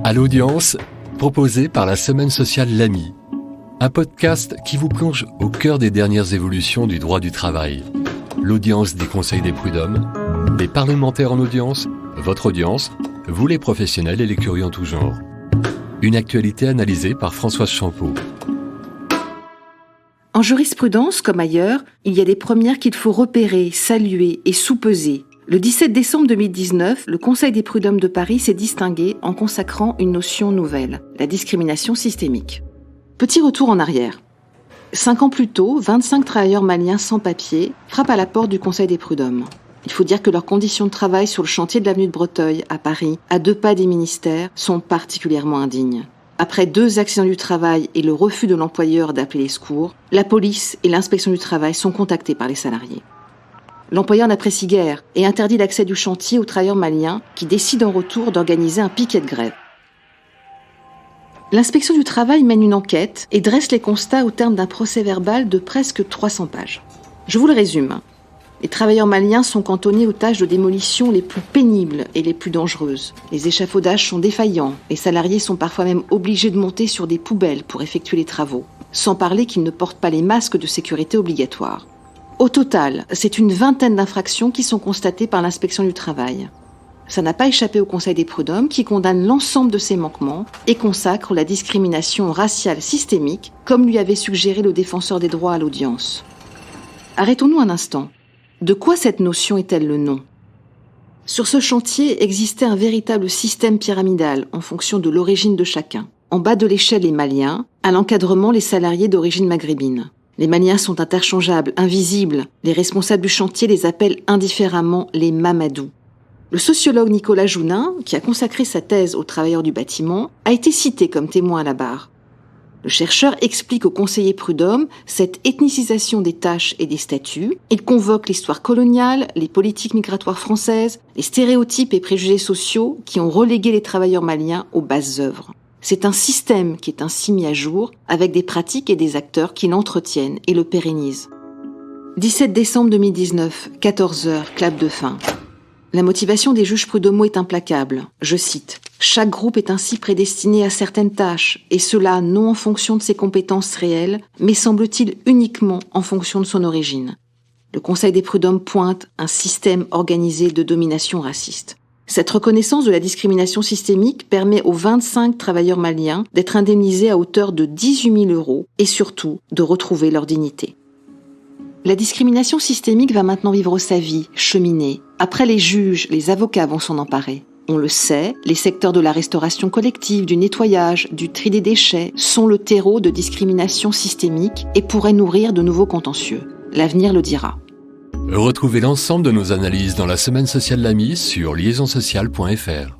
À l'audience, proposé par la Semaine sociale L'Ami, un podcast qui vous plonge au cœur des dernières évolutions du droit du travail. L'audience des conseils des prud'hommes, des parlementaires en audience, votre audience, vous les professionnels et les curieux en tout genre. Une actualité analysée par Françoise Champeau. En jurisprudence, comme ailleurs, il y a des premières qu'il faut repérer, saluer et sous-peser. Le 17 décembre 2019, le Conseil des prud'hommes de Paris s'est distingué en consacrant une notion nouvelle, la discrimination systémique. Petit retour en arrière. 5 ans plus tôt, 25 travailleurs maliens sans papier frappent à la porte du Conseil des prud'hommes. Il faut dire que leurs conditions de travail sur le chantier de l'avenue de Breteuil, à Paris, à 2 pas des ministères, sont particulièrement indignes. Après 2 accidents du travail et le refus de l'employeur d'appeler les secours, la police et l'inspection du travail sont contactés par les salariés. L'employeur n'apprécie guère et interdit l'accès du chantier aux travailleurs maliens qui décident en retour d'organiser un piquet de grève. L'inspection du travail mène une enquête et dresse les constats au terme d'un procès-verbal de presque 300 pages. Je vous le résume. Les travailleurs maliens sont cantonnés aux tâches de démolition les plus pénibles et les plus dangereuses. Les échafaudages sont défaillants. Les salariés sont parfois même obligés de monter sur des poubelles pour effectuer les travaux. Sans parler qu'ils ne portent pas les masques de sécurité obligatoires. Au total, c'est une vingtaine d'infractions qui sont constatées par l'inspection du travail. Ça n'a pas échappé au Conseil des prud'hommes qui condamne l'ensemble de ces manquements et consacre la discrimination raciale systémique, comme lui avait suggéré le défenseur des droits à l'audience. Arrêtons-nous un instant. De quoi cette notion est-elle le nom ? Sur ce chantier existait un véritable système pyramidal en fonction de l'origine de chacun. En bas de l'échelle, les Maliens, à l'encadrement, les salariés d'origine maghrébine. Les Maliens sont interchangeables, invisibles. Les responsables du chantier les appellent indifféremment les Mamadou. Le sociologue Nicolas Jounin, qui a consacré sa thèse aux travailleurs du bâtiment, a été cité comme témoin à la barre. Le chercheur explique aux conseillers prud'hommes cette ethnicisation des tâches et des statuts. Il convoque l'histoire coloniale, les politiques migratoires françaises, les stéréotypes et préjugés sociaux qui ont relégué les travailleurs maliens aux basses œuvres. C'est un système qui est ainsi mis à jour avec des pratiques et des acteurs qui l'entretiennent et le pérennisent. 17 décembre 2019, 14h, clap de fin. La motivation des juges prud'homaux est implacable. Je cite « Chaque groupe est ainsi prédestiné à certaines tâches, et cela non en fonction de ses compétences réelles, mais semble-t-il uniquement en fonction de son origine. » Le Conseil des prud'hommes pointe un système organisé de domination raciste. Cette reconnaissance de la discrimination systémique permet aux 25 travailleurs maliens d'être indemnisés à hauteur de 18 000 € et surtout de retrouver leur dignité. La discrimination systémique va maintenant vivre sa vie, cheminer. Après les juges, les avocats vont s'en emparer. On le sait, les secteurs de la restauration collective, du nettoyage, du tri des déchets sont le terreau de discrimination systémique et pourraient nourrir de nouveaux contentieux. L'avenir le dira. Retrouvez l'ensemble de nos analyses dans la Semaine sociale L'Ami sur liaisonsociale.fr.